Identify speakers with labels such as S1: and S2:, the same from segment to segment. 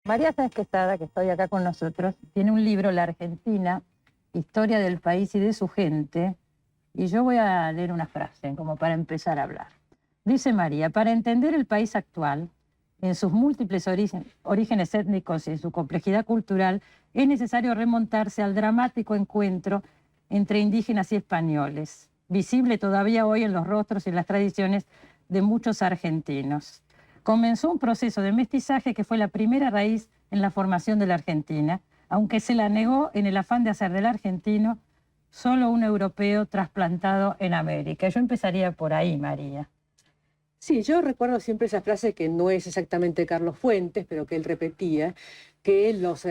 S1: María Sáenz Quesada, que estoy acá con nosotros, tiene un libro, La Argentina, Historia del país y de su gente, y yo voy a leer una frase como para empezar a hablar. Dice María: para entender el país actual, en sus múltiples orígenes étnicos y en su complejidad cultural, es necesario remontarse al dramático encuentro entre indígenas y españoles, visible todavía hoy en los rostros y en las tradiciones de muchos argentinos. Comenzó un proceso de mestizaje que fue la primera raíz en la formación de la Argentina, aunque se la negó en el afán de hacer del argentino solo un europeo trasplantado en América. Yo empezaría por ahí, María.
S2: Sí, yo recuerdo siempre esa frase que no es exactamente Carlos Fuentes, pero que él repetía, que los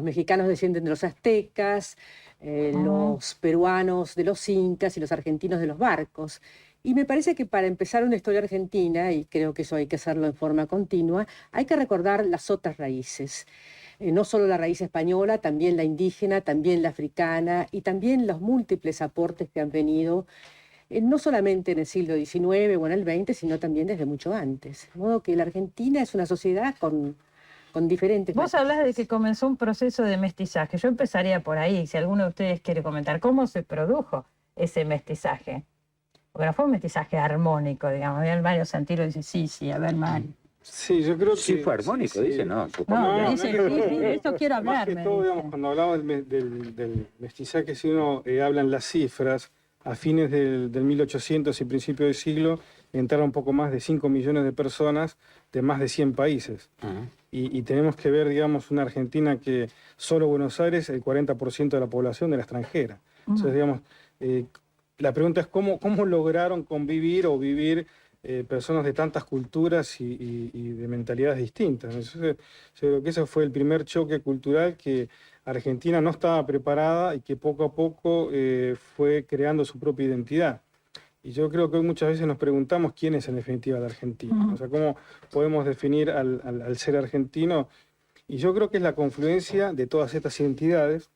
S2: mexicanos descienden de los aztecas, los peruanos de los incas y los argentinos de los barcos. Y me parece que para empezar una historia argentina, y creo que eso hay que hacerlo en forma continua, hay que recordar las otras raíces. No solo la raíz española, también la indígena, también la africana y también los múltiples aportes que han venido no solamente en el siglo XIX o en el XX, sino también desde mucho antes. De modo que la Argentina es una sociedad con diferentes
S1: Vos
S2: matices.
S1: hablás de que comenzó un proceso de mestizaje. Yo empezaría por ahí, si alguno de ustedes quiere comentar cómo se produjo ese mestizaje. Porque no fue un mestizaje armónico, digamos. Había varios sentidos. Dice, sí, a ver, Mari.
S3: Sí, yo creo que...
S4: Sí fue armónico, dice, no.
S1: No, dice,
S3: no,
S1: sí, de esto quiero
S3: más
S1: hablar,
S3: que
S1: me
S3: todo,
S1: dice.
S3: digamos, cuando hablamos del mestizaje, si uno habla en las cifras, a fines del 1800 y principio del siglo, entraron un poco más de 5 millones de personas de más de 100 países. Y tenemos que ver, digamos, una Argentina que solo Buenos Aires, el 40% de la población era extranjera. Entonces, digamos, la pregunta es cómo lograron convivir o vivir personas de tantas culturas y de mentalidades distintas. Entonces, yo creo que ese fue el primer choque cultural que Argentina no estaba preparada y que poco a poco fue creando su propia identidad. Y yo creo que hoy muchas veces nos preguntamos quién es en definitiva el argentino. O sea, cómo podemos definir al ser argentino. Y yo creo que es la confluencia de todas estas identidades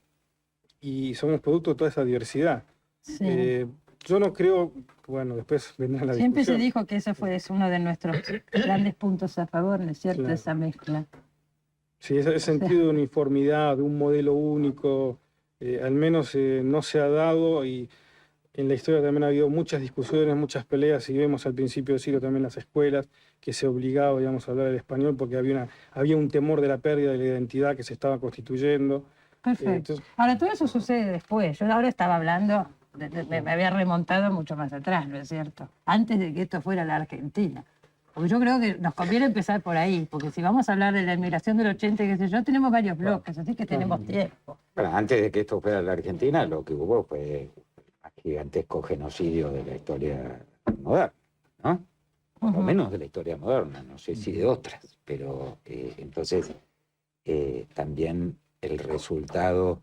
S3: y somos producto de toda esa diversidad.
S1: Sí.
S3: Yo no creo, bueno, después vendrá la
S1: Siempre se
S3: discusión.
S1: dijo que ese fue uno de nuestros grandes puntos a favor, ¿no es cierto?
S3: Claro.
S1: Esa mezcla.
S3: Sí, ese sentido de uniformidad, de un modelo único, al menos no se ha dado, y en la historia también ha habido muchas discusiones, muchas peleas, y vemos al principio del siglo también las escuelas, que se obligaba, digamos, a hablar el español porque había un temor de la pérdida de la identidad que se estaba constituyendo.
S1: Perfecto. Ahora, todo eso sucede después. Yo ahora estaba hablando, me había remontado mucho más atrás, ¿no es cierto? Antes de que esto fuera la Argentina. Porque yo creo que nos conviene empezar por ahí, porque si vamos a hablar de la inmigración del 80, qué sé yo, tenemos varios bloques, así que tenemos tiempo.
S4: Bueno, antes de que esto fuera la Argentina, lo que hubo fue un gigantesco genocidio de la historia moderna, ¿no? Por lo menos de la historia moderna, no sé si de otras, pero entonces también el resultado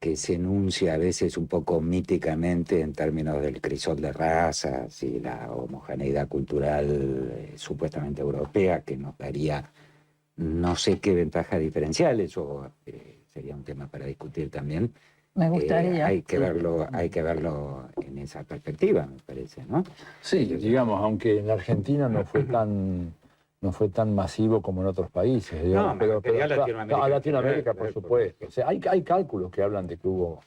S4: que se enuncia a veces un poco míticamente en términos del crisol de razas y la homogeneidad cultural supuestamente europea, que nos daría no sé qué ventajas diferenciales, eso sería un tema para discutir también.
S1: Me gustaría.
S4: Hay que verlo en esa perspectiva, me parece, ¿no?
S5: Sí, digamos, aunque en la Argentina no fue tan masivo como en otros países, digamos,
S4: No, pero
S5: a Latinoamérica, por supuesto. O sea, hay cálculos que hablan de que hubo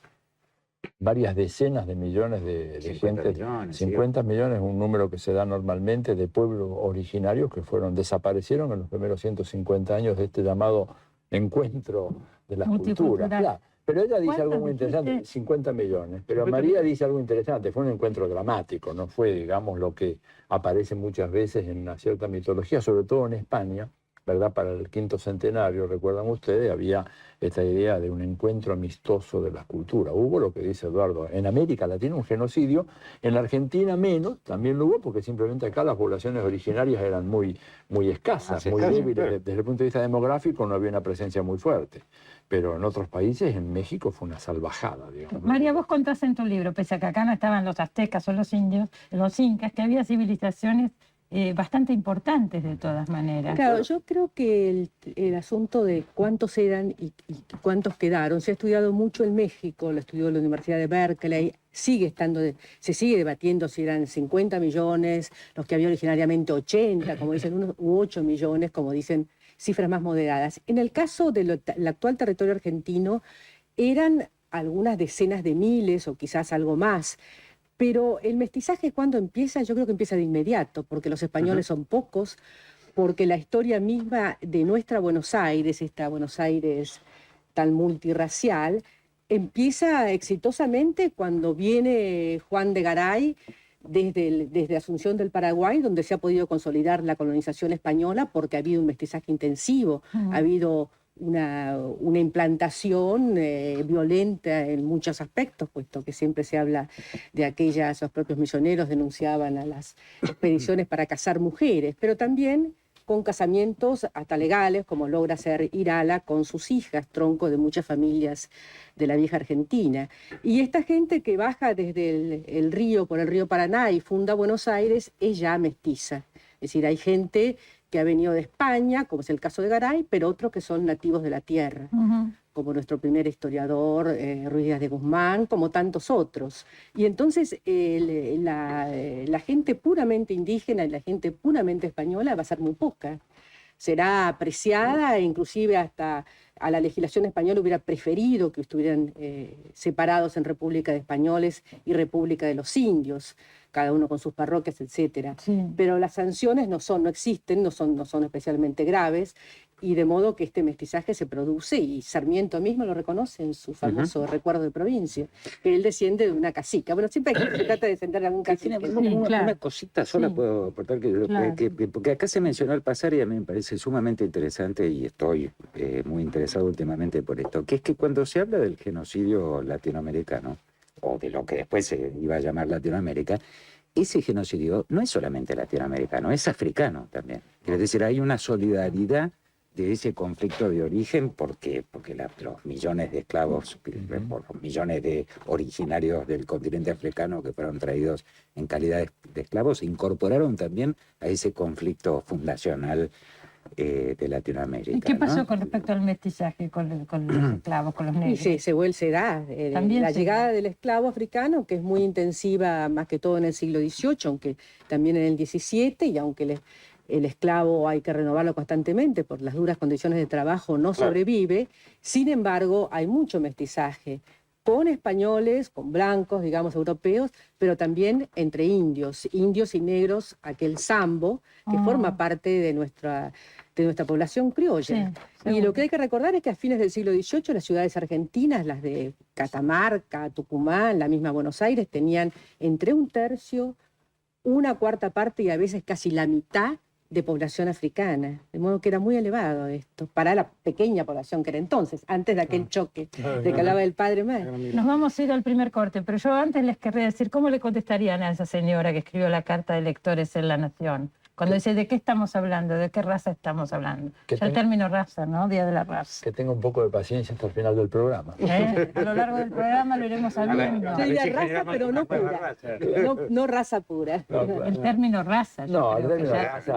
S5: varias decenas de millones de
S4: 50
S5: gente,
S4: millones,
S5: 50 millones, un número que se da normalmente de pueblos originarios que desaparecieron en los primeros 150 años de este llamado encuentro de las culturas. Claro. Pero ella dice algo muy interesante, 50 millones, pero María dice algo interesante, fue un encuentro dramático, no fue, digamos, lo que aparece muchas veces en una cierta mitología, sobre todo en España, ¿verdad? Para el 5º centenario, recuerdan ustedes, había esta idea de un encuentro amistoso de las culturas. Hubo lo que dice Eduardo, en América Latina un genocidio, en la Argentina menos, también lo hubo, porque simplemente acá las poblaciones originarias eran muy escasas, muy débiles. Desde el punto de vista demográfico no había una presencia muy fuerte. Pero en otros países, en México, fue una salvajada, digamos.
S1: María, vos contás en tu libro, pese a que acá no estaban los aztecas o los indios, los incas, que había civilizaciones bastante importantes de todas maneras.
S2: Claro, yo creo que el asunto de cuántos eran y cuántos quedaron, se ha estudiado mucho en México, lo estudió la Universidad de Berkeley, se sigue debatiendo si eran 50 millones, los que había originariamente 80, como dicen unos, u 8 millones, como dicen cifras más moderadas. En el caso del actual territorio argentino, eran algunas decenas de miles o quizás algo más. Pero el mestizaje, cuando empieza, yo creo que empieza de inmediato, porque los españoles son pocos, porque la historia misma de nuestra Buenos Aires, esta Buenos Aires tan multirracial, empieza exitosamente cuando viene Juan de Garay desde Asunción del Paraguay, donde se ha podido consolidar la colonización española, porque ha habido un mestizaje intensivo, ha habido una implantación violenta en muchos aspectos, puesto que siempre se habla de los propios misioneros denunciaban a las expediciones para cazar mujeres, pero también con casamientos hasta legales, como logra hacer Irala con sus hijas, tronco de muchas familias de la vieja Argentina. Y esta gente que baja desde el río, por el río Paraná y funda Buenos Aires, es ya mestiza. Es decir, hay gente que ha venido de España, como es el caso de Garay, pero otros que son nativos de la tierra, como nuestro primer historiador, Ruiz Díaz de Guzmán, como tantos otros. Y entonces la gente puramente indígena y la gente puramente española va a ser muy poca. Será apreciada, inclusive hasta a la legislación española hubiera preferido que estuvieran separados en República de Españoles y República de los Indios, cada uno con sus parroquias, etc. Sí. Pero las sanciones no existen, no son especialmente graves, y de modo que este mestizaje se produce, y Sarmiento mismo lo reconoce en su famoso Recuerdo de Provincia, que él desciende de una cacica. Bueno, siempre se trata de descender de algún cacique.
S4: Una cosita sola puedo aportar, porque acá se mencionó el pasar y a mí me parece sumamente interesante, y estoy muy interesado últimamente por esto, que es que cuando se habla del genocidio latinoamericano, o de lo que después se iba a llamar Latinoamérica, ese genocidio no es solamente latinoamericano, es africano también. Es decir, hay una solidaridad de ese conflicto de origen porque los millones de esclavos, por los millones de originarios del continente africano que fueron traídos en calidad de esclavos, se incorporaron también a ese conflicto fundacional de Latinoamérica.
S1: ¿Y qué pasó,
S4: ¿no?
S1: con respecto al mestizaje con los esclavos, con los negros?
S2: Y se da. La llegada del esclavo africano, que es muy intensiva más que todo en el siglo XVIII, aunque también en el XVII, y aunque el esclavo hay que renovarlo constantemente por las duras condiciones de trabajo, no sobrevive. Sin embargo, hay mucho mestizaje con españoles, con blancos, digamos, europeos, pero también entre indios y negros, aquel sambo, que forma parte de nuestra población criolla. Sí, y lo que hay que recordar es que a fines del siglo XVIII las ciudades argentinas, las de Catamarca, Tucumán, la misma Buenos Aires, tenían entre 1/3, 1/4 parte y a veces casi la mitad de población africana, de modo que era muy elevado esto, para la pequeña población que era entonces, antes de aquel choque de que hablaba el padre más.
S1: Nos vamos a ir al primer corte, pero yo antes les querría decir, ¿cómo le contestarían a esa señora que escribió la carta de lectores en La Nación? Cuando dice, ¿de qué estamos hablando? ¿De qué raza estamos hablando? Ya el término raza, ¿no? Día de la raza.
S5: Que tenga un poco de paciencia hasta el final del programa.
S1: A lo largo del programa lo iremos sabiendo.
S2: Sí, la raza, pero no pura. No raza pura.
S5: No, claro.
S1: El término raza.
S5: No, el término raza.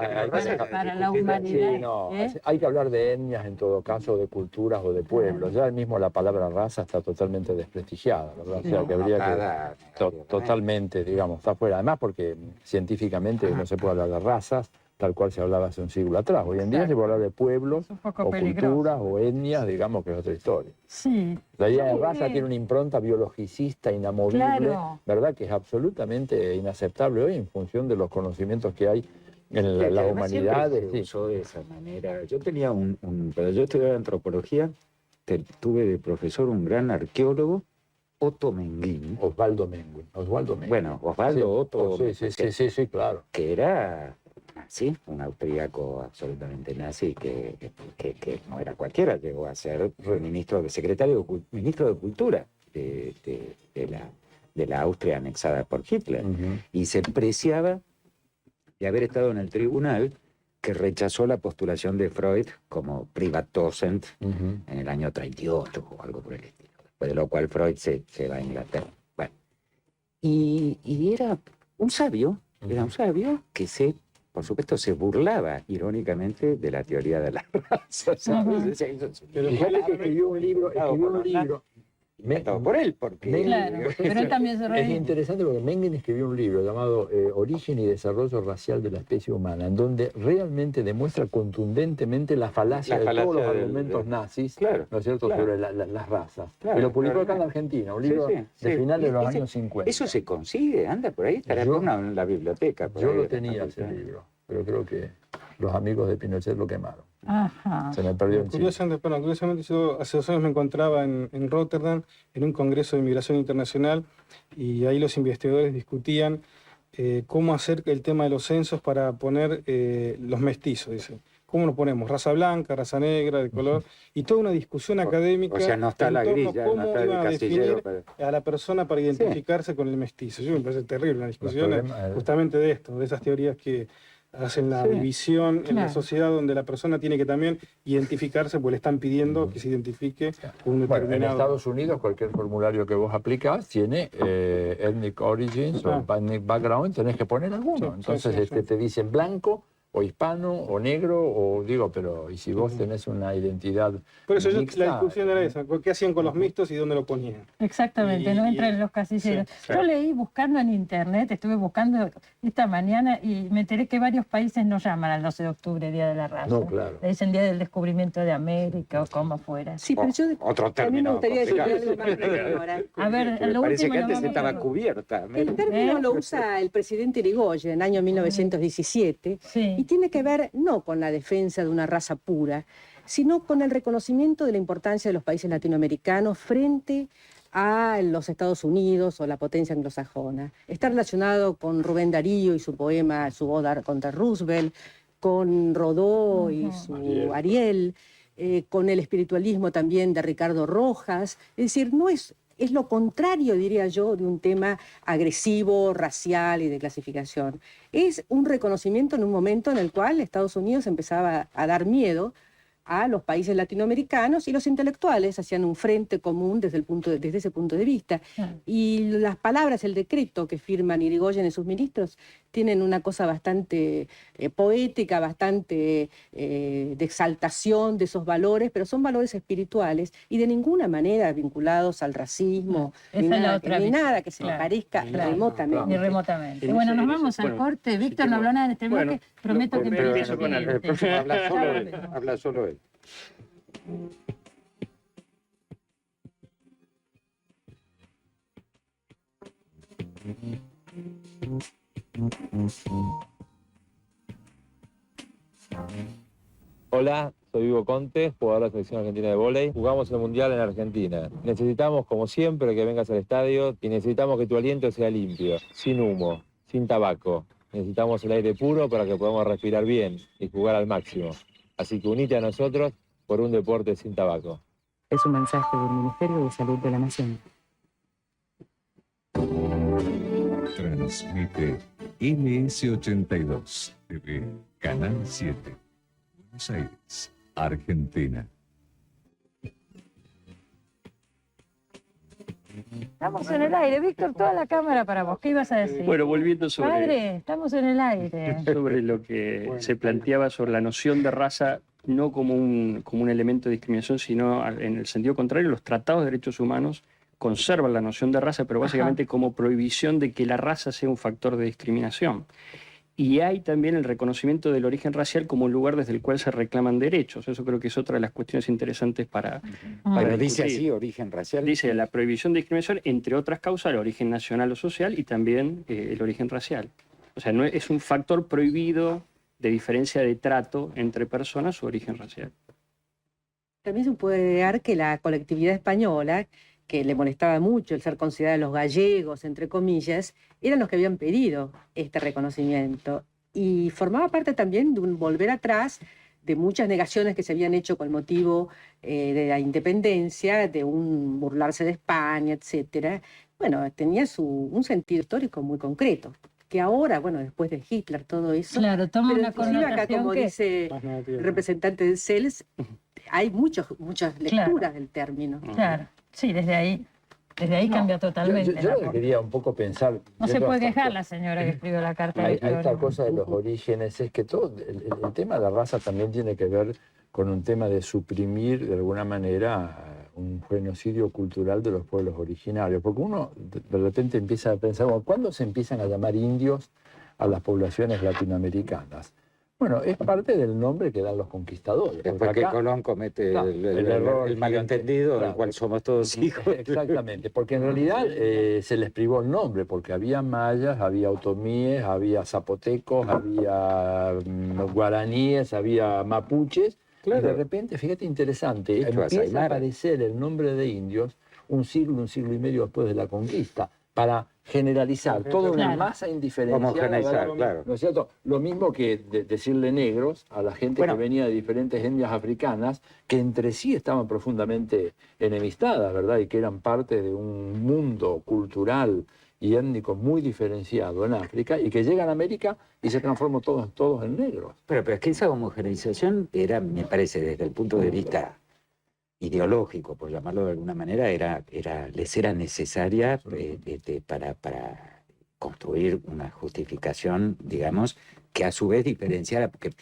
S1: Para la humanidad.
S5: Sí, no, hay que hablar de etnias en todo caso, de culturas o de pueblos. Ya mismo la palabra raza está totalmente desprestigiada, ¿verdad? O sea, que habría que totalmente, digamos, está fuera. Además, porque científicamente no se puede hablar de raza tal cual se hablaba hace un siglo atrás. Hoy en día se puede hablar de pueblos, o culturas, o etnias, digamos que es otra historia.
S1: Sí.
S5: La idea de raza tiene una impronta biologicista inamovible, ¿verdad? Que es absolutamente inaceptable hoy en función de los conocimientos que hay en las humanidades.
S4: Se usó de esa manera. Yo tenía pero yo estudiaba antropología, tuve de profesor un gran arqueólogo, Otto Menguín.
S5: Osvaldo Menguín.
S4: Bueno, Osvaldo,
S5: sí, Otto. Sí, claro.
S4: Que era nazi, un austríaco absolutamente nazi, que no era cualquiera, llegó a ser ministro de Cultura de la Austria anexada por Hitler. Y se preciaba de haber estado en el tribunal que rechazó la postulación de Freud como Privatdozent en el año 38 o algo por el estilo. Después de lo cual Freud se va a Inglaterra. Bueno, y era un sabio que se por supuesto, se burlaba irónicamente de la teoría de la raza. ¿Sabes? Decía,
S3: Pero
S5: Fíjate que escribió un libro,
S4: inventado por él, porque...
S1: Claro, pero él también se
S5: Es
S1: reía.
S5: interesante porque Mengen escribió un libro llamado Origen y Desarrollo Racial de la Especie Humana, en donde realmente demuestra contundentemente la falacia de todos los argumentos nazis,
S4: Claro,
S5: ¿no es cierto?,
S4: claro.
S5: sobre las razas.
S4: Claro,
S5: y lo publicó acá en
S4: claro.
S5: Argentina, un
S4: Sí,
S5: libro
S4: sí,
S5: de
S4: sí.
S5: finales de los
S4: Ese-
S5: años 50.
S4: Eso se consigue, anda por ahí, estará
S5: Yo-
S4: en la biblioteca. por
S5: Yo
S4: ahí,
S5: lo
S4: de la
S5: tenía ese
S4: facultad.
S5: libro, pero creo que los amigos de Pinochet lo quemaron.
S1: Ajá.
S5: Se me perdió en Chile.
S3: Curiosamente, yo hace 2 años me encontraba en Rotterdam en un congreso de inmigración internacional y ahí los investigadores discutían cómo hacer el tema de los censos para poner los mestizos, dicen. ¿Cómo lo ponemos? Raza blanca, raza negra, de color, y toda una discusión académica.
S4: O sea, no está
S3: en
S4: la
S3: torno a
S4: grilla,
S3: cómo
S4: no está el
S3: iban a
S4: casillero.
S3: definir a la persona para identificarse con el mestizo. Yo me parece terrible una discusión
S5: problemas,
S3: justamente de esto, de esas teorías que hacen la
S5: Sí,
S3: división en la
S1: claro.
S3: sociedad donde la persona tiene que también identificarse, porque le están pidiendo que se identifique con un
S5: Bueno, en
S3: determinado...
S5: Estados Unidos cualquier formulario que vos aplicás tiene ethnic origins o ethnic background, tenés que poner alguno.
S3: Sí,
S5: Entonces
S3: sí, sí.
S5: te dicen blanco o hispano o negro, o digo, pero ¿y si vos tenés una identidad
S3: Por eso
S5: mixta?
S3: la discusión era esa, ¿qué hacían con los mixtos y dónde lo ponían?
S1: Exactamente, no entran en los casilleros.
S3: sí,
S1: Yo leí buscando en internet, estuve buscando esta mañana y me enteré que varios países no llaman al 12 de octubre Día de la Raza.
S5: No, claro.
S1: Le dicen Día del Descubrimiento de América o como fuera.
S2: Sí, pero yo
S4: Otro
S2: a mí me
S4: término
S2: gustaría decir
S4: complicado.
S2: algo más preciso ahora.
S1: A ver,
S4: Que me
S1: lo
S4: parece
S1: último
S4: que
S1: lo
S4: antes
S1: vamos a
S4: estaba
S1: ver.
S4: cubierta.
S2: El término
S1: ¿Eh?
S2: lo usa el presidente Irigoyen en el año 1917 y
S1: Sí,
S2: tiene que ver no con la defensa de una raza pura, sino con el reconocimiento de la importancia de los países latinoamericanos frente a los Estados Unidos o la potencia anglosajona. Está relacionado con Rubén Darío y su poema, su oda contra Roosevelt, con Rodó y su Ariel, con el espiritualismo también de Ricardo Rojas. Es decir, no es lo contrario, diría yo, de un tema agresivo, racial y de clasificación. Es un reconocimiento en un momento en el cual Estados Unidos empezaba a dar miedo a los países latinoamericanos y los intelectuales hacían un frente común desde ese punto de vista.
S1: claro.
S2: Y las palabras, el decreto que firman Irigoyen y sus ministros tienen una cosa bastante poética, bastante de exaltación de esos valores, pero son valores espirituales y de ninguna manera vinculados al racismo,
S1: Esa
S2: ni,
S1: es la
S2: nada,
S1: otra
S2: ni
S1: visión.
S2: nada que se le
S1: Claro,
S2: parezca
S1: claro.
S2: remotamente.
S1: Ni remotamente.
S6: En
S1: Bueno,
S6: ese-
S1: nos
S6: en ese-
S1: vamos al
S6: bueno,
S1: corte.
S6: sí,
S1: Víctor no
S6: tengo-
S1: habló nada en este
S6: bueno,
S1: bloque. Prometo que
S6: pero
S1: empiezo
S6: empiezo con el
S4: El próximo habla solo
S1: Ya
S4: él.
S1: volvemos.
S4: Habla solo él.
S7: Hola, soy Hugo Conte, jugador de la selección argentina de vóley. Jugamos el Mundial en Argentina. Necesitamos, como siempre, que vengas al estadio y necesitamos que tu aliento sea limpio, sin humo, sin tabaco. Necesitamos el aire puro para que podamos respirar bien y jugar al máximo. Así que unite a nosotros por un deporte sin tabaco.
S8: Es un mensaje del Ministerio de Salud de la Nación.
S9: Transmite MS82 TV, Canal 7, Buenos Aires, Argentina.
S1: Estamos en el aire. Víctor, toda la cámara para vos. ¿Qué ibas a decir?
S6: Bueno, volviendo sobre,
S1: Padre, estamos en el aire.
S6: sobre lo que se planteaba sobre la noción de raza, no como un elemento de discriminación, sino en el sentido contrario, los tratados de derechos humanos conservan la noción de raza, pero básicamente como prohibición de que la raza sea un factor de discriminación. Y hay también el reconocimiento del origen racial como un lugar desde el cual se reclaman derechos. Eso creo que es otra de las cuestiones interesantes para
S4: Pero dice
S6: discutir.
S4: así, origen racial.
S6: Dice la prohibición de discriminación, entre otras causas, el origen nacional o social y también el origen racial. O sea, no es un factor prohibido de diferencia de trato entre personas su origen racial.
S2: También se puede agregar que la colectividad española, que le molestaba mucho el ser considerados los gallegos, entre comillas, eran los que habían pedido este reconocimiento. Y formaba parte también de un volver atrás de muchas negaciones que se habían hecho con motivo de la independencia, de un burlarse de España, etc. Bueno, tenía un sentido histórico muy concreto, que ahora, bueno, después de Hitler, todo eso,
S1: Claro, toma
S2: pero
S1: una
S2: inclusive acá,
S1: connotación
S2: como
S1: que...
S2: dice
S3: Más negativo.
S2: el representante de CELS, hay muchas lecturas
S1: Claro.
S2: del término.
S1: Claro, sí, desde ahí. Desde ahí cambia totalmente.
S5: Yo quería un poco pensar...
S1: No se puede quejar la señora que escribió la carta.
S5: A esta cosa de los orígenes es que todo el tema de la raza también tiene que ver con un tema de suprimir de alguna manera un genocidio cultural de los pueblos originarios. Porque uno de repente empieza a pensar, bueno, ¿cuándo se empiezan a llamar indios a las poblaciones latinoamericanas? Bueno, es parte del nombre que dan los conquistadores.
S4: Después que Colón comete el malentendido, del cual somos todos hijos.
S5: Exactamente, porque en realidad se les privó el nombre, porque había mayas, había otomíes, había zapotecos, había guaraníes, había mapuches, y de repente, fíjate interesante, empieza a aparecer el nombre de indios un siglo y medio después de la conquista, para generalizar toda una masa indiferenciada,
S4: claro.
S5: ¿no es cierto? Lo mismo que decirle negros a la gente que venía de diferentes etnias africanas, que entre sí estaban profundamente enemistadas, ¿verdad? Y que eran parte de un mundo cultural y étnico muy diferenciado en África, y que llegan a América y se transforman todos en negros.
S4: Pero es que esa homogeneización era, me parece, desde el punto de vista ideológico, por llamarlo de alguna manera, les era necesaria para construir una justificación, digamos, que a su vez diferenciara, porque,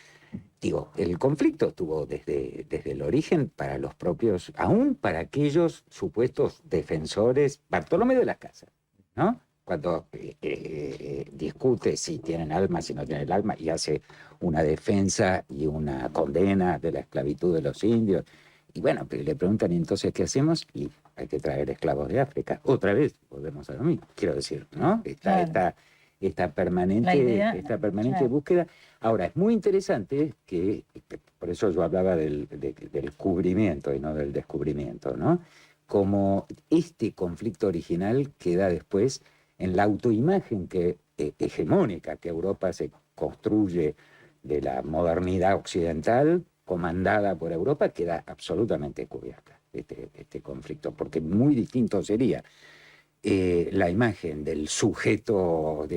S4: digo, el conflicto estuvo desde el origen para los propios, aún para aquellos supuestos defensores, Bartolomé de las Casas, ¿no? Cuando discute si tienen alma, si no tienen el alma, y hace una defensa y una condena de la esclavitud de los indios. Y bueno, le preguntan, ¿y entonces qué hacemos? Y hay que traer esclavos de África. Otra vez, volvemos a lo mismo, quiero decir, ¿no? Esta permanente búsqueda. Ahora, es muy interesante que, por eso yo hablaba del cubrimiento y no del descubrimiento, ¿no? Como este conflicto original queda después en la autoimagen hegemónica que Europa se construye de la modernidad occidental, comandada por Europa, queda absolutamente cubierta este conflicto, porque muy distinto sería la imagen del sujeto,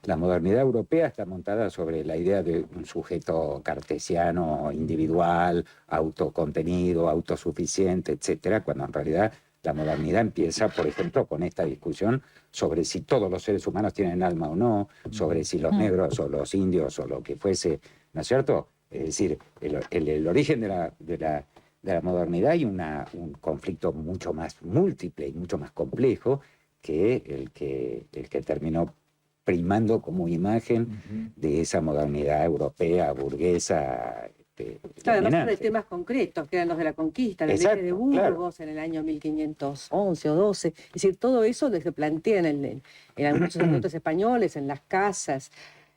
S4: la modernidad europea está montada sobre la idea de un sujeto cartesiano, individual, autocontenido, autosuficiente, etcétera, cuando en realidad la modernidad empieza, por ejemplo, con esta discusión sobre si todos los seres humanos tienen alma o no, sobre si los negros o los indios o lo que fuese, ¿no es cierto? Es decir, el origen de la modernidad hay un conflicto mucho más múltiple y mucho más complejo que el que terminó primando como imagen de esa modernidad europea, burguesa.
S2: Claro, además de temas concretos, que eran los de la conquista, la ley de Burgos en el año 1511 o 12. Es decir, todo eso se plantea en algunos sacerdotes españoles, en las casas,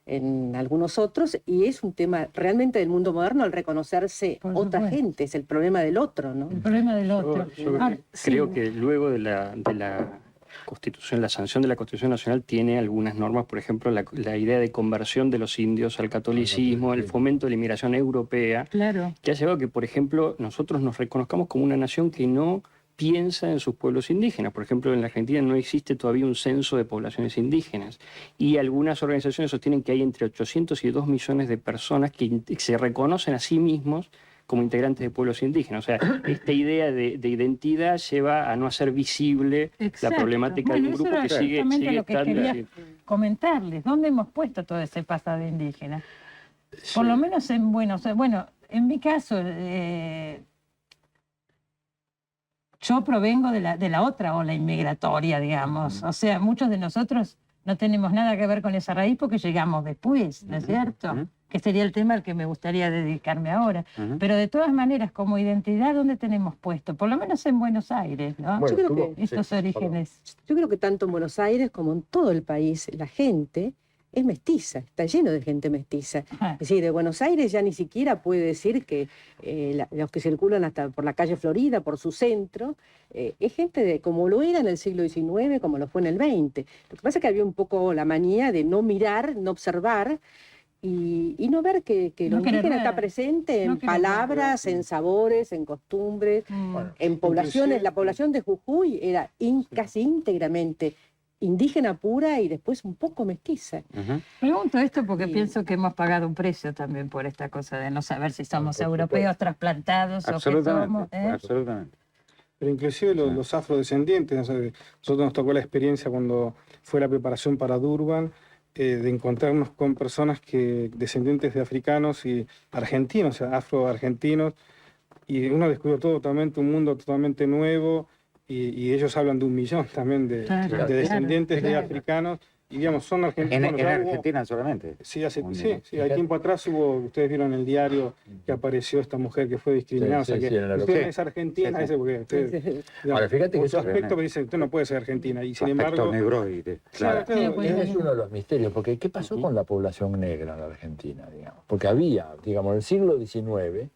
S2: en algunos otros, y es un tema realmente del mundo moderno al reconocerse otra gente, es el problema del otro, ¿no?
S1: El problema del otro.
S6: Yo creo que luego de la Constitución, la sanción de la Constitución Nacional tiene algunas normas, por ejemplo, la idea de conversión de los indios al catolicismo, el fomento de la inmigración europea, que ha llevado a que, por ejemplo, nosotros nos reconozcamos como una nación que no piensa en sus pueblos indígenas. Por ejemplo, en la Argentina no existe todavía un censo de poblaciones indígenas, y algunas organizaciones sostienen que hay entre 800 y 2 millones de personas que se reconocen a sí mismos como integrantes de pueblos indígenas. O sea, esta idea de identidad lleva a no hacer visible la problemática de un grupo que sigue
S1: lo que
S6: estando.
S1: Quería comentarles, ¿dónde hemos puesto todo ese pasado indígena? Por lo menos en Buenos Aires. Bueno, en mi caso, yo provengo de la otra ola inmigratoria, digamos. O sea, muchos de nosotros no tenemos nada que ver con esa raíz porque llegamos después, ¿no es cierto? Que sería el tema al que me gustaría dedicarme ahora. Pero de todas maneras, como identidad, ¿dónde tenemos puesto? Por lo menos en Buenos Aires, ¿no?
S2: Yo creo que
S1: estos orígenes.
S2: Yo creo que tanto en Buenos Aires como en todo el país, la gente es mestiza, está lleno de gente mestiza. Es decir, de Buenos Aires ya ni siquiera puede decir que los que circulan hasta por la calle Florida, por su centro, es gente como lo era en el siglo XIX, como lo fue en el XX. Lo que pasa es que había un poco la manía de no mirar, no observar, y no ver que lo indígena está presente en palabras, en sabores, en costumbres, en poblaciones. La población de Jujuy era casi íntegramente indígena pura y después un poco mestiza.
S1: Pregunto esto porque pienso que hemos pagado un precio también por esta cosa de no saber si somos europeos trasplantados o qué somos.
S4: Absolutamente.
S3: Pero inclusive los afrodescendientes, o sea, nosotros nos tocó la experiencia cuando fue la preparación para Durban, de encontrarnos con personas descendientes de africanos y argentinos, o sea, afroargentinos, y uno descubrió totalmente un mundo totalmente nuevo, y ellos hablan de 1 millón también de descendientes de africanos. Y digamos, son argentinos.
S4: En Argentina solamente.
S3: Sí, hay tiempo atrás ustedes vieron en el diario que apareció esta mujer que fue discriminada.
S5: Sí,
S3: o sea
S5: sí,
S3: que usted es argentina, porque usted,
S5: Ahora, fíjate que
S3: por su
S5: eso
S3: aspecto me dice, usted no puede ser argentina. Y sin embargo.
S4: Negroide.
S3: Claro,
S5: Ese es uno de los misterios, porque ¿qué pasó con la población negra en la Argentina, digamos? Porque había, digamos, en el siglo XIX,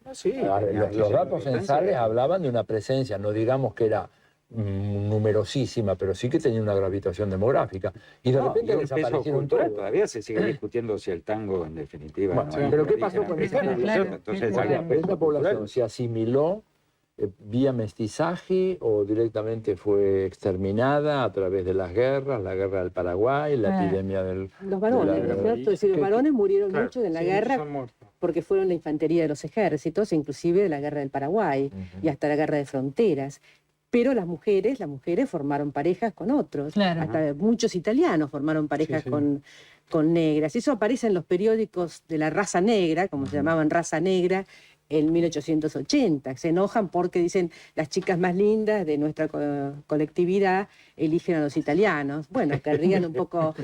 S5: los datos censales hablaban de una presencia, no digamos que era numerosísima, pero sí que tenía una gravitación demográfica. Y de repente desaparecieron todos.
S4: Todavía se sigue discutiendo si el tango, en definitiva,
S5: Bueno,
S4: no
S5: pero ¿qué pasó con esa población?
S4: Entonces,
S5: Pero esta población se asimiló vía mestizaje o directamente fue exterminada a través de las guerras, la guerra del Paraguay, la epidemia del...
S2: Los varones, ¿no es cierto? Es decir, los varones murieron mucho en la guerra porque fueron la infantería de los ejércitos, inclusive de la guerra del Paraguay y hasta la guerra de fronteras. Pero las mujeres formaron parejas con otros.
S1: Claro.
S2: Hasta muchos italianos formaron parejas con negras. Eso aparece en los periódicos de la raza negra, como se llamaban raza negra, en 1880. Se enojan porque dicen las chicas más lindas de nuestra colectividad eligen a los italianos. Bueno, querrían un poco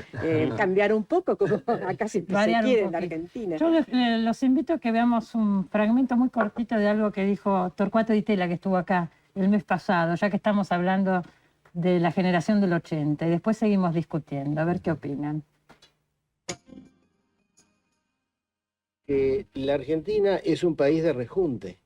S2: cambiar un poco, como acá se quiere en la Argentina.
S1: Yo los invito a que veamos un fragmento muy cortito de algo que dijo Torcuato Di Tella, que estuvo acá el mes pasado, ya que estamos hablando de la generación del 80, y después seguimos discutiendo, a ver qué opinan.
S10: La Argentina es un país de rejunte.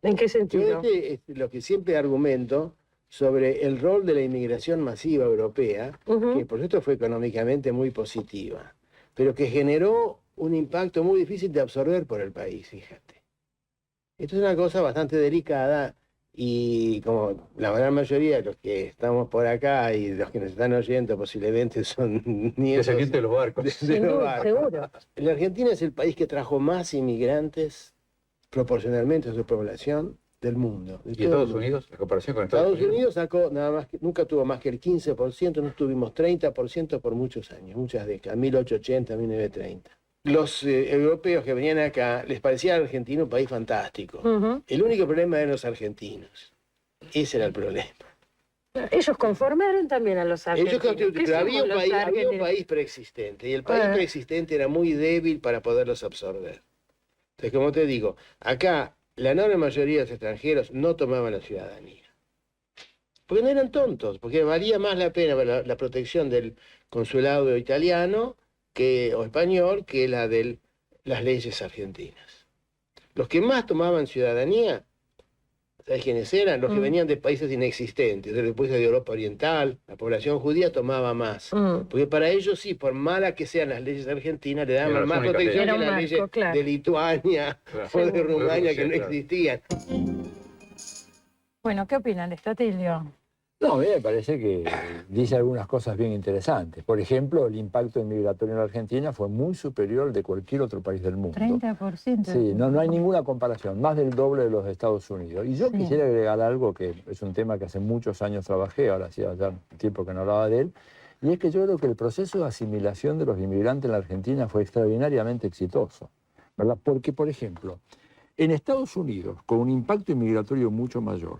S2: ¿En qué sentido?
S10: Yo es lo que siempre argumento sobre el rol de la inmigración masiva europea, que por cierto fue económicamente muy positiva, pero que generó un impacto muy difícil de absorber por el país, fíjate. Esto es una cosa bastante delicada. Y como la gran mayoría de los que estamos por acá y los que nos están oyendo posiblemente son nietos
S7: de los barcos.
S10: de los barcos.
S2: Seguro.
S10: La Argentina es el país que trajo más inmigrantes proporcionalmente a su población del mundo.
S4: ¿Y Estados Unidos? ¿La comparación con
S10: Estados Unidos sacó nada más que, nunca tuvo más que el 15%, no tuvimos 30% por muchos años, muchas décadas, 1880, 1930. Los europeos que venían acá les parecía al argentino un país fantástico. El único problema eran los argentinos. Ese era el problema.
S2: Ellos conformaron también a los argentinos.
S10: Pero había un país preexistente, y el país preexistente era muy débil para poderlos absorber. Entonces, como te digo, acá la enorme mayoría de los extranjeros no tomaban la ciudadanía. Porque no eran tontos, porque valía más la pena la protección del consulado italiano o español que la de las leyes argentinas. Los que más tomaban ciudadanía, ¿sabes quiénes eran? Los que venían de países inexistentes, de los países de Europa Oriental. La población judía tomaba más. Porque para ellos sí, por malas que sean las leyes argentinas, le daban más protección que las leyes de Lituania o de Rumania, que no existían.
S1: Bueno, ¿qué opinan, Estatilio?
S5: No, a mí me parece que dice algunas cosas bien interesantes. Por ejemplo, el impacto inmigratorio en la Argentina fue muy superior al de cualquier otro país del mundo.
S1: 30%.
S5: Sí, no hay ninguna comparación, más del doble de los Estados Unidos. Y yo quisiera agregar algo que es un tema que hace muchos años trabajé, ahora hacía ya un tiempo que no hablaba de él, y es que yo creo que el proceso de asimilación de los inmigrantes en la Argentina fue extraordinariamente exitoso, ¿verdad? Porque, por ejemplo, en Estados Unidos, con un impacto inmigratorio mucho menor,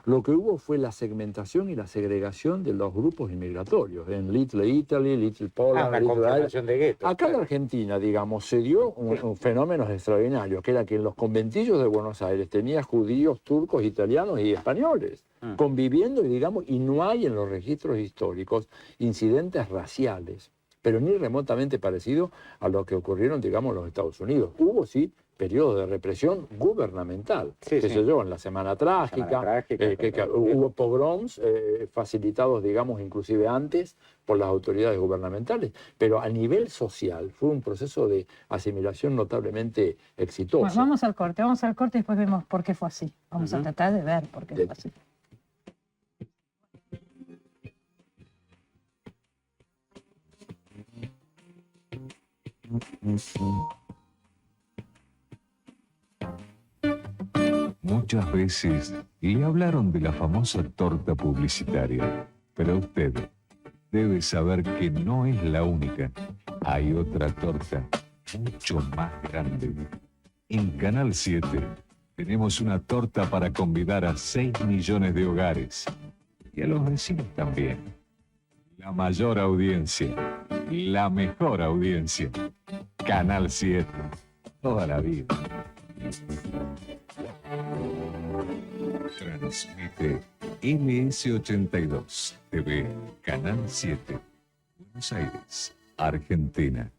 S5: lo que hubo fue la segmentación y la segregación de los grupos inmigratorios, en Little Italy, Little Poland, Little
S4: conformación de guetos.
S5: Acá en la Argentina, digamos, se dio un fenómeno extraordinario, que era que en los conventillos de Buenos Aires tenía judíos, turcos, italianos y españoles conviviendo, y digamos, y no hay en los registros históricos incidentes raciales, pero ni remotamente parecido a lo que ocurrieron, digamos, en los Estados Unidos. Hubo, sí, periodos de represión gubernamental, qué sé yo, en la Semana Trágica, hubo pogroms facilitados, digamos, inclusive antes por las autoridades gubernamentales, pero a nivel social fue un proceso de asimilación notablemente exitoso.
S1: Bueno, vamos al corte y después vemos por qué fue así. Vamos a tratar de ver por qué fue así.
S9: Muchas veces le hablaron de la famosa torta publicitaria, pero usted debe saber que no es la única. Hay otra torta mucho más grande. En Canal 7 tenemos una torta para convidar a 6 millones de hogares y a los vecinos también. La mayor audiencia, la mejor audiencia. Canal 7, toda la vida. Transmite MS82 TV, Canal 7, Buenos Aires, Argentina.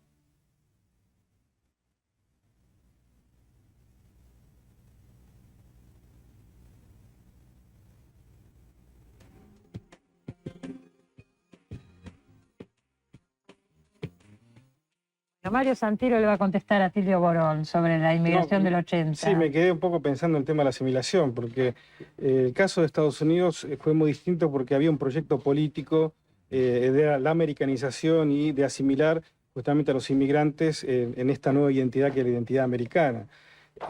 S1: Mario Santiro le va a contestar a Tilio Borón sobre la inmigración del 80.
S3: Sí, me quedé un poco pensando en el tema de la asimilación, porque el caso de Estados Unidos fue muy distinto porque había un proyecto político de la americanización y de asimilar justamente a los inmigrantes en esta nueva identidad que es la identidad americana.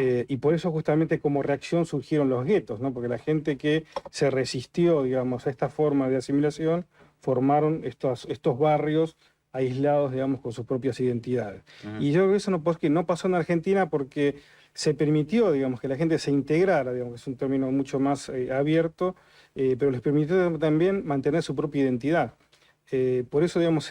S3: Y por eso justamente como reacción surgieron los guetos, ¿no? Porque la gente que se resistió, digamos, a esta forma de asimilación formaron estos barrios aislados, digamos, con sus propias identidades. Y yo creo que eso no pasó en Argentina porque se permitió, digamos, que la gente se integrara, digamos, que es un término mucho más abierto, pero les permitió también mantener su propia identidad. Por eso, digamos,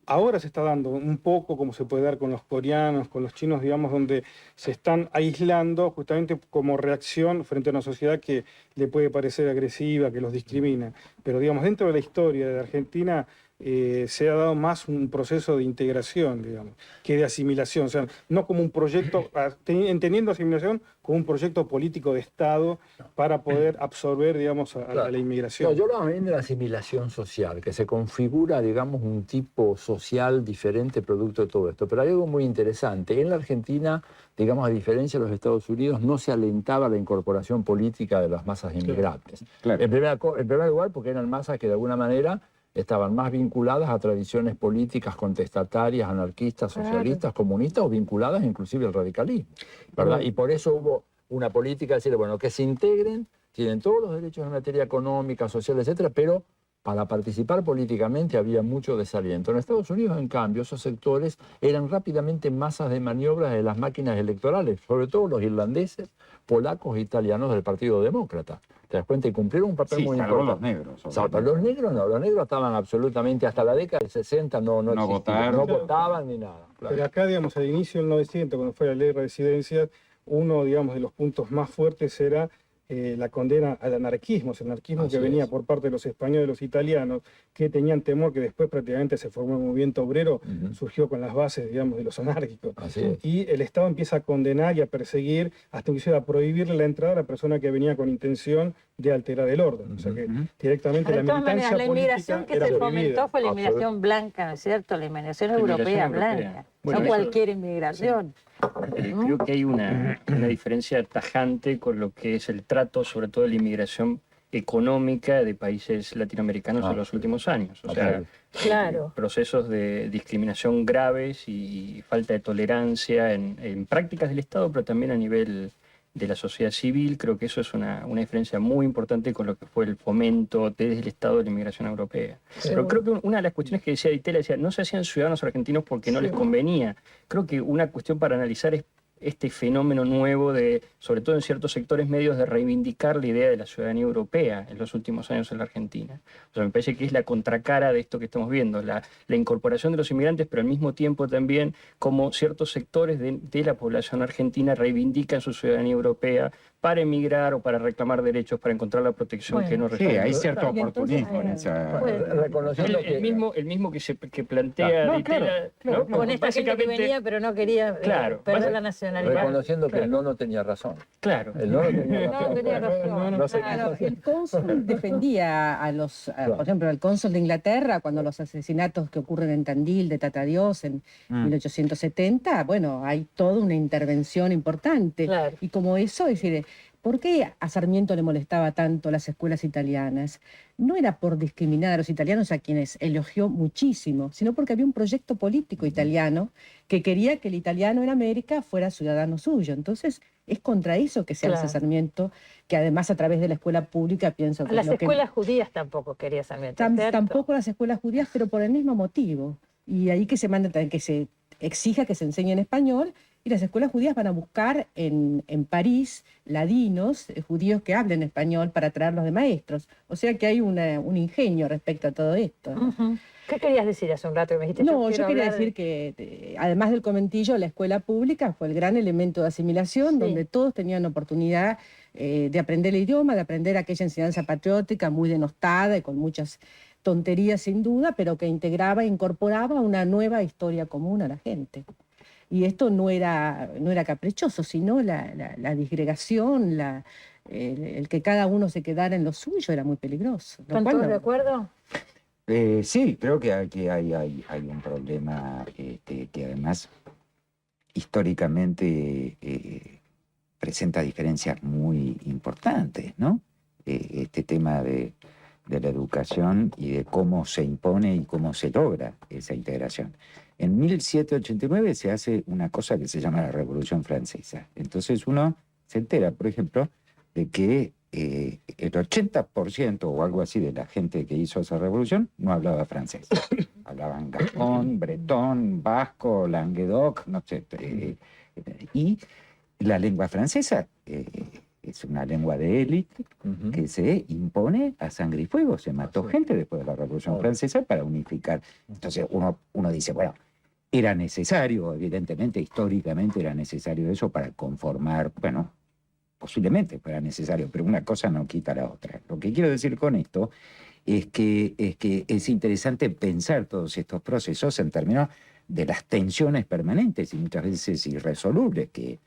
S3: ahora se está dando un poco como se puede dar con los coreanos, con los chinos, digamos, donde se están aislando justamente como reacción frente a una sociedad que le puede parecer agresiva, que los discrimina. Pero, digamos, dentro de la historia de Argentina se ha dado más un proceso de integración, digamos, que de asimilación. O sea, no como un proyecto, entendiendo asimilación como un proyecto político de Estado para poder absorber, digamos, a la inmigración.
S5: No, yo lo hablo de la asimilación social, que se configura, digamos, un tipo social diferente producto de todo esto. Pero hay algo muy interesante. En la Argentina, digamos, a diferencia de los Estados Unidos, no se alentaba la incorporación política de las masas inmigrantes. Claro. En primer lugar, porque eran masas que de alguna manera estaban más vinculadas a tradiciones políticas contestatarias, anarquistas, socialistas, comunistas o vinculadas inclusive al radicalismo, ¿verdad? Y por eso hubo una política de decir, bueno, que se integren, tienen todos los derechos en materia económica, social, etcétera, pero para participar políticamente había mucho desaliento. En Estados Unidos, en cambio, esos sectores eran rápidamente masas de maniobras de las máquinas electorales, sobre todo los irlandeses, polacos e italianos del Partido Demócrata. ¿Te das cuenta? Y cumplieron un papel muy importante.
S4: Los negros.
S5: Los negros no, los negros estaban absolutamente, hasta la década del 60 no votaban ni nada. Claro.
S3: Pero acá, digamos, al inicio del 900, cuando fue la ley de residencias, uno, digamos, de los puntos más fuertes era la condena al anarquismo, ese anarquismo que venía por parte de los españoles y los italianos, que tenían temor que después prácticamente se formó el movimiento obrero, surgió con las bases, digamos, de los anárquicos. Y el Estado empieza a condenar y a perseguir, hasta inclusive a prohibirle la entrada a la persona que venía con intención de alterar el orden. O sea que directamente la militancia política
S1: la inmigración que se fomentó fue la inmigración blanca, ¿no es cierto? La inmigración europea blanca. Bueno, no cualquier inmigración.
S6: Creo que hay una diferencia tajante con lo que es el trato, sobre todo de la inmigración económica de países latinoamericanos en los últimos años. O sea, procesos de discriminación graves y falta de tolerancia en prácticas del Estado, pero también a nivel de la sociedad civil. Creo que eso es una diferencia muy importante con lo que fue el fomento desde el Estado de la inmigración europea. Pero creo que una de las cuestiones que decía Ditela, decía, no se hacían ciudadanos argentinos porque no les convenía. Creo que una cuestión para analizar es este fenómeno nuevo de, sobre todo en ciertos sectores medios, de reivindicar la idea de la ciudadanía europea en los últimos años en la Argentina. O sea, me parece que es la contracara de esto que estamos viendo, la incorporación de los inmigrantes, pero al mismo tiempo también como ciertos sectores de la población argentina reivindican su ciudadanía europea para emigrar o para reclamar derechos, para encontrar la protección que no reciben.
S4: Sí, hay cierto oportunismo en esa...
S5: Reconociendo
S6: el mismo que plantea Ditela, ¿no?
S1: Con esta gente que venía pero no quería perder la nacionalidad.
S5: Reconociendo que el no tenía razón.
S6: Claro.
S5: El no tenía razón.
S2: El cónsul defendía a los, por ejemplo, el cónsul de Inglaterra, cuando los asesinatos que ocurren en Tandil de Tata Dios en 1870, bueno, hay toda una intervención importante. Y como eso, es decir, ¿Por qué a Sarmiento le molestaba tanto las escuelas italianas? No era por discriminar a los italianos, a quienes elogió muchísimo, sino porque había un proyecto político italiano que quería que el italiano en América fuera ciudadano suyo. Entonces, es contra eso que se hace Sarmiento, que además a través de la escuela pública pienso que...
S1: Las escuelas judías tampoco quería Sarmiento,
S2: tampoco las escuelas judías, pero por el mismo motivo. Y ahí que se manda, que se exija que se enseñe en español, y las escuelas judías van a buscar en París ladinos, judíos que hablen español para traerlos de maestros. O sea que hay un ingenio respecto a todo esto, ¿no?
S1: ¿Qué querías decir hace un rato que me dijiste?
S2: No, yo quería decir que además del conventillo, la escuela pública fue el gran elemento de asimilación, donde todos tenían oportunidad de aprender el idioma, de aprender aquella enseñanza patriótica muy denostada y con muchas tonterías sin duda, pero que integraba e incorporaba una nueva historia común a la gente. Y esto no era caprichoso, sino la disgregación, el que cada uno se quedara en lo suyo era muy peligroso.
S1: ¿Están todos de acuerdo?
S4: Sí, creo que aquí hay un problema que además históricamente presenta diferencias muy importantes, ¿no? Este tema de la educación y de cómo se impone y cómo se logra esa integración. En 1789 se hace una cosa que se llama la Revolución Francesa. Entonces uno se entera, por ejemplo, de que el 80% o algo así de la gente que hizo esa revolución no hablaba francés. Hablaban gascón, bretón, vasco, languedoc, no sé. Y la lengua francesa es una lengua de élite que se impone a sangre y fuego. Se mató gente después de la Revolución Francesa para unificar. Entonces uno dice, bueno, era necesario, evidentemente, históricamente era necesario eso para conformar, bueno, posiblemente fuera necesario, pero una cosa no quita la otra. Lo que quiero decir con esto es que es interesante pensar todos estos procesos en términos de las tensiones permanentes y muchas veces irresolubles que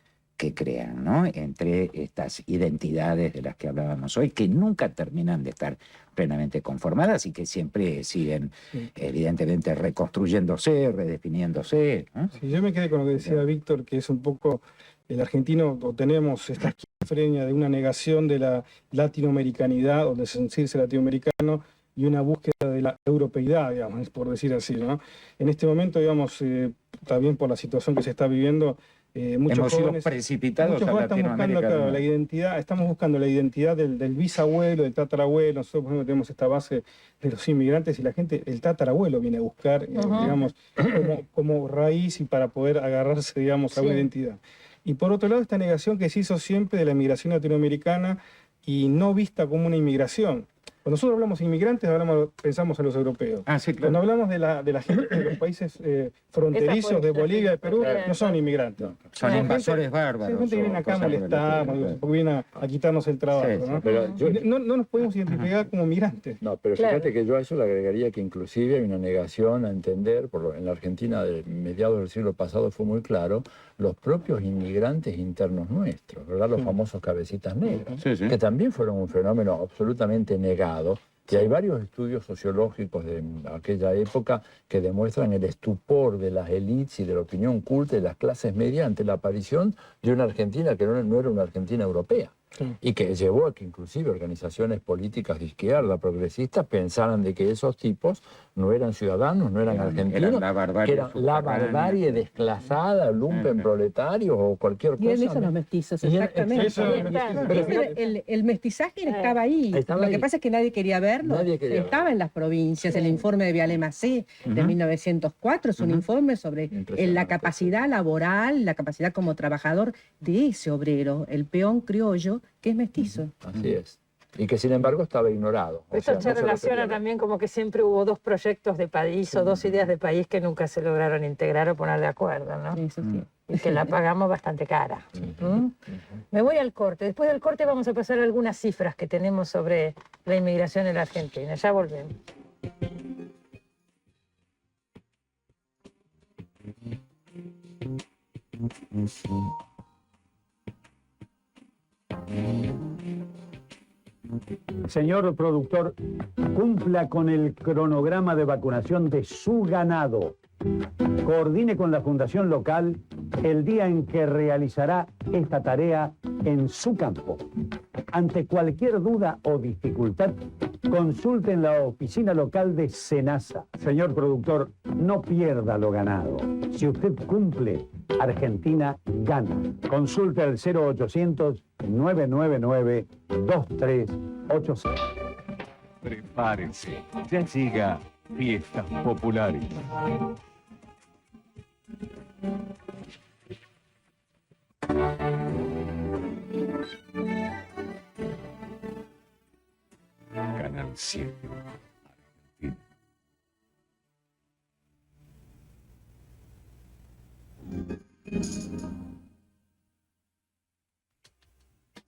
S4: crean, ¿no? Entre estas identidades de las que hablábamos hoy, que nunca terminan de estar plenamente conformadas y que siempre siguen, evidentemente, reconstruyéndose, redefiniéndose, ¿no?
S3: Sí, yo me quedé con lo que decía Víctor, que es un poco el argentino, o tenemos esta esquizofrenia de una negación de la latinoamericanidad o de sentirse latinoamericano y una búsqueda de la europeidad, digamos, por decir así, ¿no? En este momento, digamos, también por la situación que se está viviendo, muchos jóvenes
S4: precipitados
S3: están buscando, claro, la identidad, estamos buscando la identidad del bisabuelo, del tatarabuelo. Nosotros, por ejemplo, tenemos esta base de los inmigrantes y la gente, el tatarabuelo viene a buscar, digamos, como raíz y para poder agarrarse, digamos, a una identidad. Y por otro lado, esta negación que se hizo siempre de la inmigración latinoamericana y no vista como una inmigración. Cuando nosotros hablamos de inmigrantes, pensamos a los europeos.
S4: Sí, claro.
S3: Cuando hablamos de la gente de los países fronterizos de Bolivia, de Perú, no son inmigrantes.
S4: Son invasores bárbaros.
S3: Son gente que viene acá a molestarnos, porque vienen a quitarnos el trabajo. ¿No?
S5: Pero
S3: no nos podemos identificar como migrantes.
S5: No, pero fíjate que yo a eso le agregaría que inclusive hay una negación a entender, en la Argentina de mediados del siglo pasado fue muy claro, los propios inmigrantes internos nuestros, ¿verdad? Los famosos cabecitas negras, que también fueron un fenómeno absolutamente negado. Y hay varios estudios sociológicos de aquella época que demuestran el estupor de las élites y de la opinión culta de las clases medias ante la aparición de una Argentina que no era una Argentina europea. Y que llevó a que inclusive organizaciones políticas de izquierda, progresistas, pensaran de que esos tipos no eran ciudadanos, no eran argentinos,
S4: eran la barbarie,
S5: que eran la barbarie desclasada, lumpen proletarios o cualquier cosa.
S2: Y en eso los mestizos, exactamente. El mestizaje estaba ahí. Lo que pasa es que nadie quería verlo. Estaba en las provincias. El informe de Viale Macé de 1904 es un informe sobre la capacidad laboral, la capacidad como trabajador de ese obrero, el peón criollo, que es mestizo.
S5: Así es. Y que sin embargo estaba ignorado.
S1: Esto se relaciona también como que siempre hubo dos proyectos de país o dos ideas de país que nunca se lograron integrar o poner de acuerdo, ¿no?
S2: Eso sí.
S1: Y que la pagamos bastante cara. Me voy al corte. Después del corte vamos a pasar algunas cifras que tenemos sobre la inmigración en la Argentina. Ya volvemos.
S11: Señor productor, cumpla con el cronograma de vacunación de su ganado. Coordine con la fundación local el día en que realizará esta tarea en su campo. Ante cualquier duda o dificultad, consulte en la oficina local de SENASA. Señor productor, no pierda lo ganado. Si usted cumple, Argentina gana. Consulte al 0800-999-2380.
S9: Prepárese, ya llega Fiestas Populares. Canal 7, Argentina.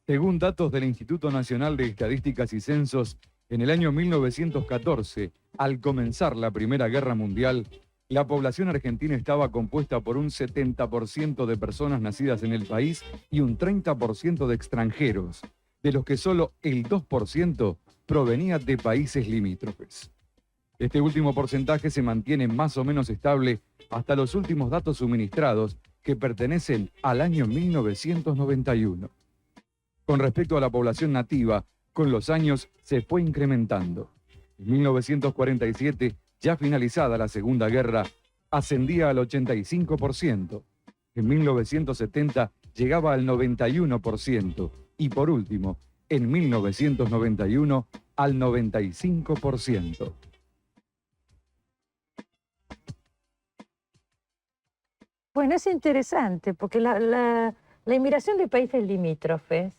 S12: Según datos del Instituto Nacional de Estadísticas y Censos, en el año 1914, al comenzar la Primera Guerra Mundial, la población argentina estaba compuesta por un 70% de personas nacidas en el país y un 30% de extranjeros, de los que solo el 2% provenía de países limítrofes. Este último porcentaje se mantiene más o menos estable hasta los últimos datos suministrados, que pertenecen al año 1991. Con respecto a la población nativa, con los años se fue incrementando. En 1947, ya finalizada la Segunda Guerra, ascendía al 85%. En 1970 llegaba al 91% y por último, en 1991 al 95%.
S1: Bueno, es interesante porque la inmigración de países limítrofes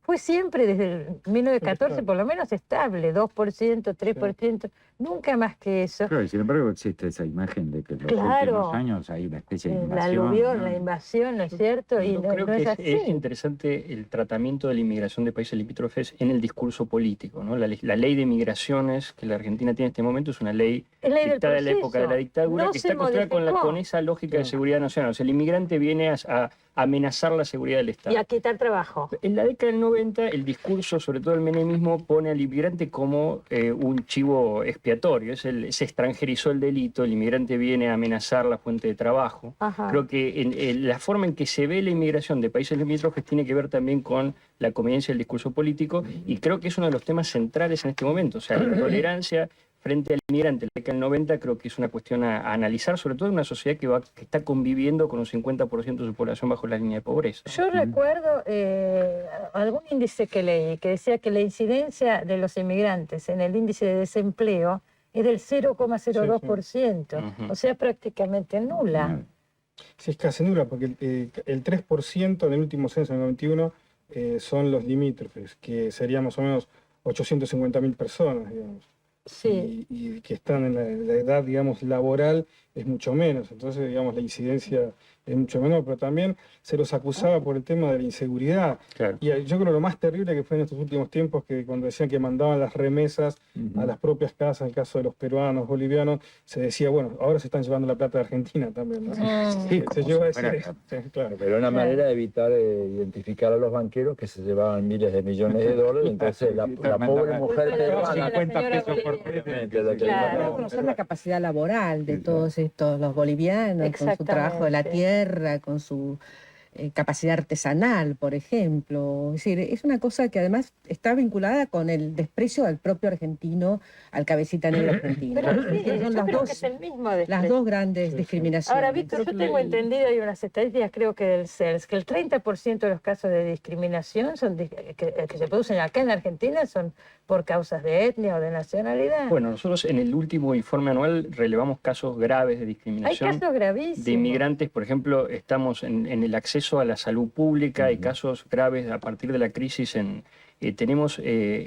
S1: fue siempre desde el 1914 por lo menos estable, 2%, 3%, nunca más que eso.
S4: Claro, y sin embargo existe esa imagen de que en los últimos años hay una especie de invasión.
S1: La aluvión, la invasión, ¿no es cierto? Y
S6: creo
S1: no
S6: que
S1: es así.
S6: es interesante el tratamiento de la inmigración de países limítrofes en el discurso político, ¿no? La ley de migraciones que la Argentina tiene en este momento es una ley dictada en la época de la dictadura,
S1: no
S6: que
S1: se
S6: está construida
S1: modificó.
S6: con esa lógica de seguridad nacional. O sea, el inmigrante viene a amenazar la seguridad del Estado.
S1: Y a quitar trabajo.
S6: En la década del 90, el discurso, sobre todo el menemismo, pone al inmigrante como un chivo expiatorio. Se extranjerizó el delito, el inmigrante viene a amenazar la fuente de trabajo.
S1: Ajá.
S6: Creo que la forma en que se ve la inmigración de países limítrofes tiene que ver también con la conveniencia del discurso político, y creo que es uno de los temas centrales en este momento. O sea, la tolerancia frente al inmigrante en la década del 90 creo que es una cuestión a analizar, sobre todo en una sociedad que está conviviendo con un 50% de su población bajo la línea de pobreza.
S1: Yo recuerdo algún índice que leí que decía que la incidencia de los inmigrantes en el índice de desempleo es del 0,02%, o sea, prácticamente nula.
S3: Sí, es casi nula, porque el 3% en el último censo del 91 son los limítrofes, que serían más o menos 850.000 personas, digamos.
S1: Sí.
S3: Y que están en la edad, digamos, laboral es mucho menos. Entonces, digamos, la incidencia es mucho menor, pero también se los acusaba por el tema de la inseguridad.
S6: Claro.
S3: Y yo creo lo más terrible que fue en estos últimos tiempos, que cuando decían que mandaban las remesas a las propias casas, en el caso de los peruanos, bolivianos, se decía, bueno, ahora se están llevando la plata de Argentina también, ¿no?
S5: Sí,
S3: se lleva a decir, sí, claro.
S5: Pero era una manera de evitar identificar a los banqueros que se llevaban miles de millones de dólares. Entonces la pobre mujer peruana,
S3: 50 pesos por
S2: Claro, conocer la capacidad laboral de todos estos, los bolivianos, con su trabajo de la tierra, con su capacidad artesanal, por ejemplo. Es decir, es una cosa que además está vinculada con el desprecio al propio argentino, al cabecita negra argentino.
S1: Pero sí,
S2: Son
S1: yo
S2: las
S1: creo
S2: dos,
S1: que es el mismo
S2: las dos grandes discriminaciones.
S1: Ahora, Víctor, yo tengo entendido, hay unas estadísticas, creo que del CELS, que el 30% de los casos de discriminación que se producen acá en Argentina son por causas de etnia o de nacionalidad.
S6: Bueno, nosotros en el último informe anual relevamos casos graves de discriminación.
S1: Hay casos gravísimos.
S6: De inmigrantes, por ejemplo, estamos en el acceso a la salud pública, hay casos graves a partir de la crisis. Tenemos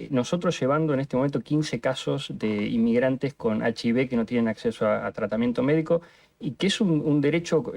S6: nosotros llevando en este momento 15 casos de inmigrantes con HIV que no tienen acceso a tratamiento médico, y que es un derecho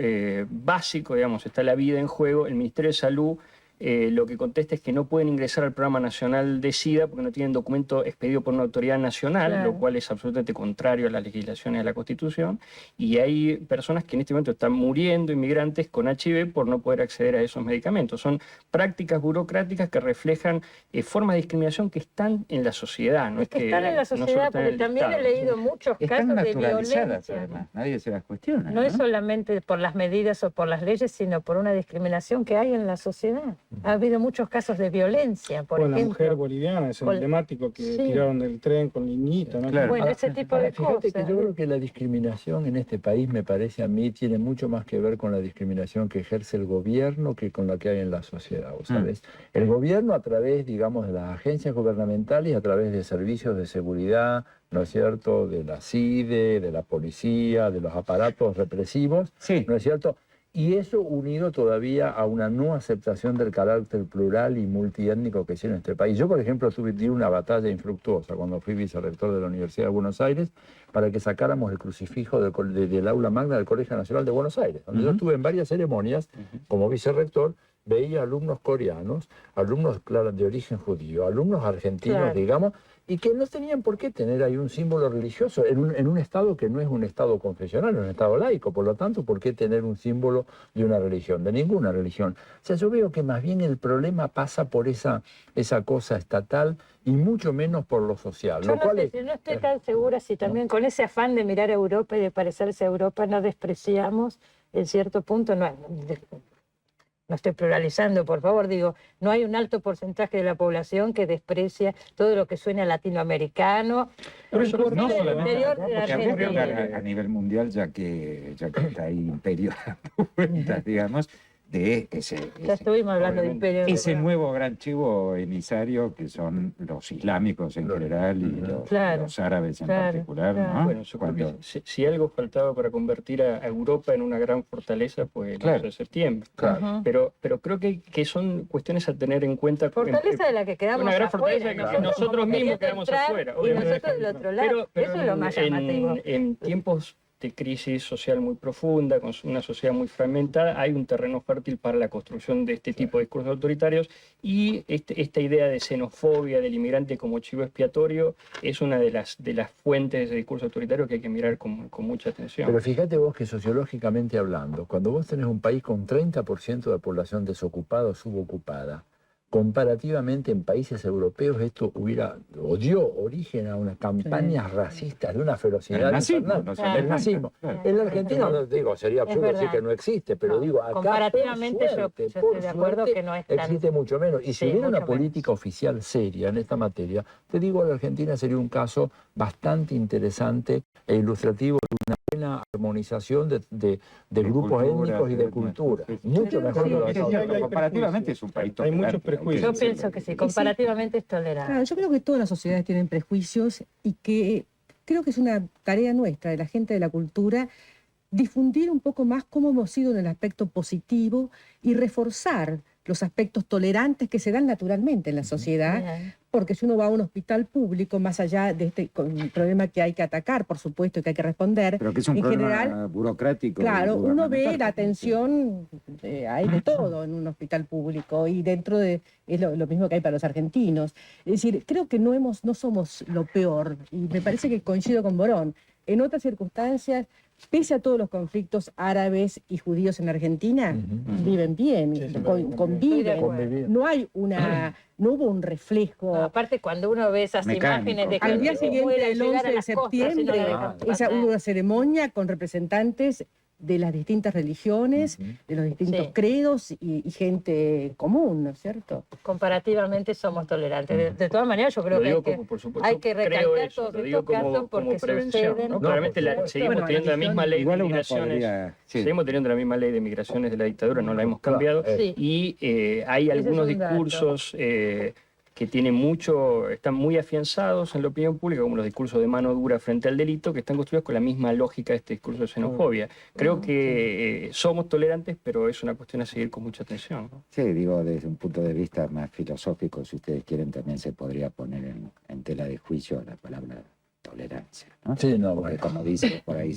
S6: básico, digamos, está la vida en juego. El Ministerio de Salud lo que contesta es que no pueden ingresar al Programa Nacional de SIDA porque no tienen documento expedido por una autoridad nacional,
S1: Claro.
S6: lo cual es absolutamente contrario a las legislaciones de la Constitución, y hay personas que en este momento están muriendo, inmigrantes con HIV, por no poder acceder a esos medicamentos. Son prácticas burocráticas que reflejan formas de discriminación que están en la sociedad. No
S1: Es que están en la
S6: no solo
S1: sociedad,
S6: están en
S1: porque
S6: el
S1: también he
S6: Estado.
S1: leído muchos
S4: Están
S1: casos de
S4: naturalizadas,
S1: violencia.
S4: además. Nadie se las cuestiona.
S1: No es solamente por las medidas o por las leyes, sino por una discriminación que hay en la sociedad. Ha habido muchos casos de violencia, por
S3: Bueno, la
S1: ejemplo.
S3: mujer boliviana es emblemático que
S1: Sí.
S3: tiraron del tren con niñita, ¿no?
S6: Claro.
S1: Bueno, ese tipo de
S5: Fíjate
S1: cosas.
S5: que yo creo que la discriminación en este país, me parece a mí, tiene mucho más que ver con la discriminación que ejerce el gobierno que con la que hay en la sociedad, ¿vos sabés? El gobierno a través, digamos, de las agencias gubernamentales, a través de servicios de seguridad, ¿no es cierto?, de la CIDE, de la policía, de los aparatos represivos,
S4: Sí.
S5: ¿no es cierto?, y eso unido todavía a una no aceptación del carácter plural y multiétnico que tiene este país. Yo, por ejemplo, di una batalla infructuosa cuando fui vicerrector de la Universidad de Buenos Aires para que sacáramos el crucifijo del aula magna del Colegio Nacional de Buenos Aires, donde yo estuve en varias ceremonias como vicerrector, veía alumnos coreanos, alumnos, claro, de origen judío, alumnos argentinos,
S1: Claro.
S5: digamos, y que no tenían por qué tener ahí un símbolo religioso en un Estado que no es un Estado confesional, es un Estado laico. Por lo tanto, ¿por qué tener un símbolo de una religión? De ninguna religión. O sea, yo veo que más bien el problema pasa por esa cosa estatal y mucho menos por lo social.
S1: Yo
S5: Lo cual es-
S1: no estoy tan segura si también con ese afán de mirar a Europa y de parecerse a Europa no despreciamos en cierto punto, no estoy pluralizando, por favor, digo, no hay un alto porcentaje de la población que desprecia todo lo que suena latinoamericano.
S4: Pero
S1: inclusive
S4: no
S1: del
S4: solamente
S1: interior
S4: acá,
S1: de
S4: porque
S1: Argentina.
S4: a nivel mundial, ya que está ahí Imperio dando vueltas, digamos, de
S1: Ya estuvimos hablando de imperio.
S4: ese nuevo gran chivo emisario que son los islámicos en general y los árabes en particular, ¿no?
S6: Bueno, yo creo que si algo faltaba para convertir a Europa en una gran fortaleza, pues el 11 de septiembre.
S1: Claro.
S6: Pero creo que son cuestiones a tener en cuenta.
S1: Fortaleza de la que quedamos
S6: una gran
S1: afuera.
S6: fortaleza que nosotros
S1: como
S6: mismos
S1: queriendo
S6: quedamos
S1: entrar
S6: afuera.
S1: Y
S6: obviamente.
S1: nosotros del otro lado.
S6: Pero
S1: Eso es lo más llamativo.
S6: en tiempos de crisis social muy profunda, con una sociedad muy fragmentada, hay un terreno fértil para la construcción de este tipo de discursos autoritarios y esta idea de xenofobia del inmigrante como chivo expiatorio es una de las fuentes de ese discurso autoritario que hay que mirar con mucha atención.
S5: Pero fíjate vos que sociológicamente hablando, cuando vos tenés un país con 30% de población desocupada o subocupada, comparativamente en países europeos esto dio origen a unas campañas racistas de una ferocidad
S4: El nazismo,
S5: infernal.
S4: no se
S5: El
S4: llama.
S5: nazismo.
S4: Claro.
S5: En la Argentina, no, digo, sería absurdo decir
S1: verdad.
S5: que no existe, pero digo, acá
S1: Comparativamente
S5: por suerte,
S1: yo estoy de acuerdo
S5: por
S1: que no es tan...
S5: existe mucho menos. Y si
S1: Sí,
S5: hubiera una
S1: mucho menos.
S5: política oficial seria en esta materia, te digo, la Argentina sería un caso bastante interesante e ilustrativo de una buena armonización de grupos
S4: cultura,
S5: étnicos y de cultura. Mucho mejor que lo de
S4: Sí,
S5: acá.
S4: cierto, comparativamente es un país
S3: Hay muchos
S4: tolerante,
S3: prejuicios.
S1: Yo
S4: aunque-
S1: pienso que sí, comparativamente es tolerable.
S2: Claro, yo creo que todas las sociedades tienen prejuicios y que creo que es una tarea nuestra, de la gente de la cultura, difundir un poco más cómo hemos sido en el aspecto positivo y reforzar los aspectos tolerantes que se dan naturalmente en la sociedad,
S1: Bien.
S2: porque si uno va a un hospital público, más allá de este problema que hay que atacar, por supuesto, y que hay que responder,
S4: Pero que es un
S2: en
S4: problema
S2: general,
S4: burocrático. y
S2: claro, uno ve
S4: gubernamental.
S2: la atención, hay de todo en un hospital público y dentro de, es lo mismo que hay para los argentinos. Es decir, creo que no somos lo peor y me parece que coincido con Borón. En otras circunstancias, pese a todos los conflictos árabes y judíos en Argentina, viven bien,
S3: Sí, sí,
S2: conviven.
S5: Convivir.
S2: No hubo un reflejo.
S1: Aparte, cuando uno ve esas
S4: Mecánico.
S1: imágenes de
S2: Al
S1: gente
S2: día
S1: que
S2: siguiente,
S1: muere al
S2: el
S1: llegar
S2: 11
S1: a
S2: de
S1: las costas, y no la
S2: septiembre,
S1: dejan pasar.
S2: hubo una ceremonia con representantes de las distintas religiones, de los distintos
S1: Sí.
S2: credos y gente común, ¿no es cierto?
S1: Comparativamente somos tolerantes. De todas maneras, yo creo
S6: Lo
S1: que
S6: digo
S1: hay que,
S6: como, por supuesto,
S1: hay que
S6: creo
S1: recalcar
S6: eso,
S1: todos
S6: lo digo
S1: estos casos
S6: como
S1: porque
S6: prevención,
S1: suceden.
S6: ¿no? Claramente seguimos
S2: Bueno,
S6: teniendo la misma ley de
S4: Igual uno
S6: migraciones.
S4: podría... sí.
S6: Seguimos teniendo la misma ley de migraciones de la dictadura, no la hemos cambiado.
S1: Sí.
S6: Y hay
S1: Ese es
S6: algunos
S1: un dato.
S6: discursos que están muy afianzados en la opinión pública, como los discursos de mano dura frente al delito, que están construidos con la misma lógica de este discurso de xenofobia. Creo que somos tolerantes, pero es una cuestión a seguir con mucha atención, ¿no?
S4: Sí, digo, desde un punto de vista más filosófico, si ustedes quieren, también se podría poner en tela de juicio la palabra tolerancia, ¿no?
S5: Sí, no,
S4: Porque
S5: bueno.
S4: como dice por ahí,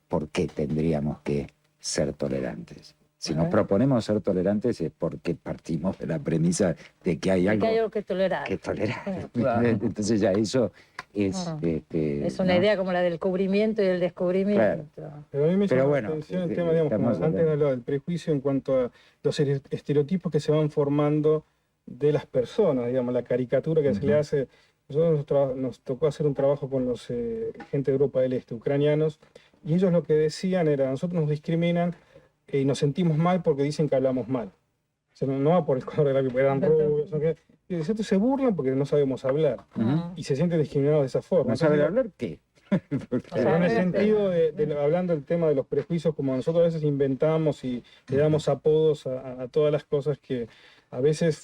S4: ¿por qué tendríamos que ser tolerantes? Si nos proponemos ser tolerantes es porque partimos de la premisa de que hay algo
S1: Que hay algo que tolerar.
S4: que tolerar.
S5: Claro.
S4: Entonces ya eso es...
S1: Ah.
S4: es
S1: una idea como la del cubrimiento y del descubrimiento.
S3: Pero a mí me
S4: Pero
S3: llama
S4: bueno,
S3: la atención el tema, digamos, como
S4: estamos
S3: antes
S4: hablando.
S3: hablaba del prejuicio en cuanto a los estereotipos que se van formando de las personas, digamos, la caricatura que se le hace. Nosotros nos tocó hacer un trabajo con los gente de Europa del Este, ucranianos, y ellos lo que decían era, nosotros nos discriminan y nos sentimos mal porque dicen que hablamos mal. sea, no va por el color de la piel, eran rubios, ¿no? Y estos se burlan porque no sabemos hablar y se sienten discriminados de esa forma.
S4: ¿No saben hablar qué?
S3: Pero en el sentido hablando del tema de los prejuicios, como nosotros a veces inventamos y le damos apodos a todas las cosas que a veces,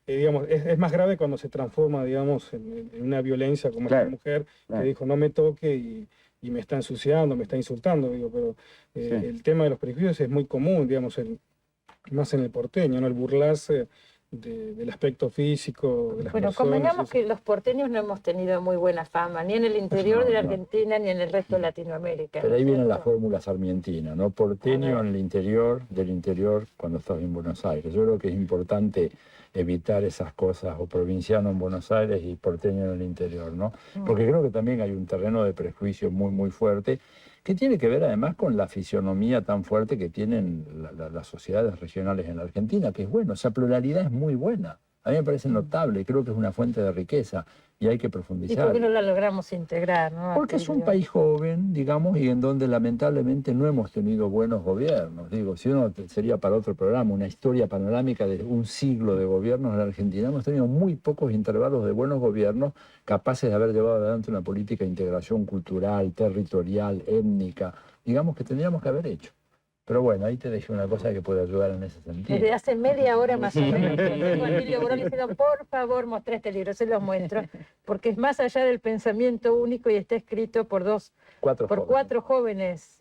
S3: digamos, es más grave cuando se transforma, digamos, en una violencia como esta mujer que dijo no me toque y me está ensuciando, me está insultando, digo, pero el tema de los prejuicios es muy común, digamos, más en el porteño, ¿no? El burlarse del aspecto físico de las personas.
S1: Convengamos que los porteños no hemos tenido muy buena fama, ni en el interior de la Argentina, ni en el resto de Latinoamérica.
S5: Pero ahí viene la fórmula sarmientina, ¿no? Porteño en el interior, del interior cuando estás en Buenos Aires. Yo creo que es importante evitar esas cosas, o provinciano en Buenos Aires y porteño en el interior, ¿no? Porque creo que también hay un terreno de prejuicio muy, muy fuerte, que tiene que ver además con la fisionomía tan fuerte que tienen las sociedades regionales en la Argentina, que es bueno, esa pluralidad es muy buena. A mí me parece notable, creo que es una fuente de riqueza y hay que profundizar.
S1: ¿Y por qué no la logramos integrar? ¿No?
S5: Porque es un país joven, digamos, y en donde lamentablemente no hemos tenido buenos gobiernos. Digo, si uno sería para otro programa, una historia panorámica de un siglo de gobiernos en la Argentina, hemos tenido muy pocos intervalos de buenos gobiernos capaces de haber llevado adelante una política de integración cultural, territorial, étnica, digamos que tendríamos que haber hecho. Pero bueno, ahí te dejé una cosa que puede ayudar en ese sentido.
S1: Desde hace media hora más o menos, tengo a Emilio Borón diciendo, por favor, mostrá este libro, se los muestro, porque es más allá del pensamiento único y está escrito por cuatro jóvenes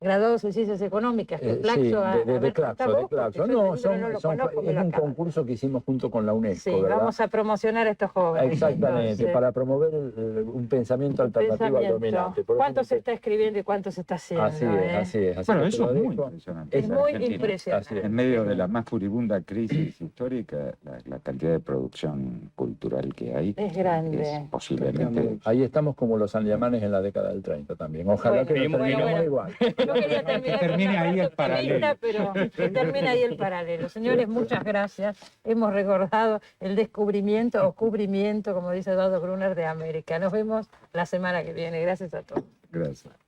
S1: graduados en ciencias económicas, que Claxo
S5: de Claxo. No, es un concurso que hicimos junto con la UNESCO,
S1: sí,
S5: ¿verdad?
S1: Vamos a promocionar a estos jóvenes.
S5: Exactamente,
S1: entonces,
S5: para promover un pensamiento alternativo al dominante.
S1: ¿Cuánto se está escribiendo y cuánto se está haciendo?
S5: Así es.
S7: Bueno, eso es muy impresionante.
S1: Es muy impresionante.
S4: En medio de la más furibunda crisis histórica, la cantidad de producción cultural que hay
S1: es grande.
S4: Es posiblemente...
S5: Ahí estamos como los alemanes en la década del 30 también. Ojalá que nos terminemos igual.
S1: No quería terminar
S7: termine ahí el paralelo.
S1: Pero que termine ahí el paralelo. Señores, muchas gracias. Hemos recordado el descubrimiento o cubrimiento, como dice Eduardo Gruner, de América. Nos vemos la semana que viene. Gracias a todos.
S4: Gracias.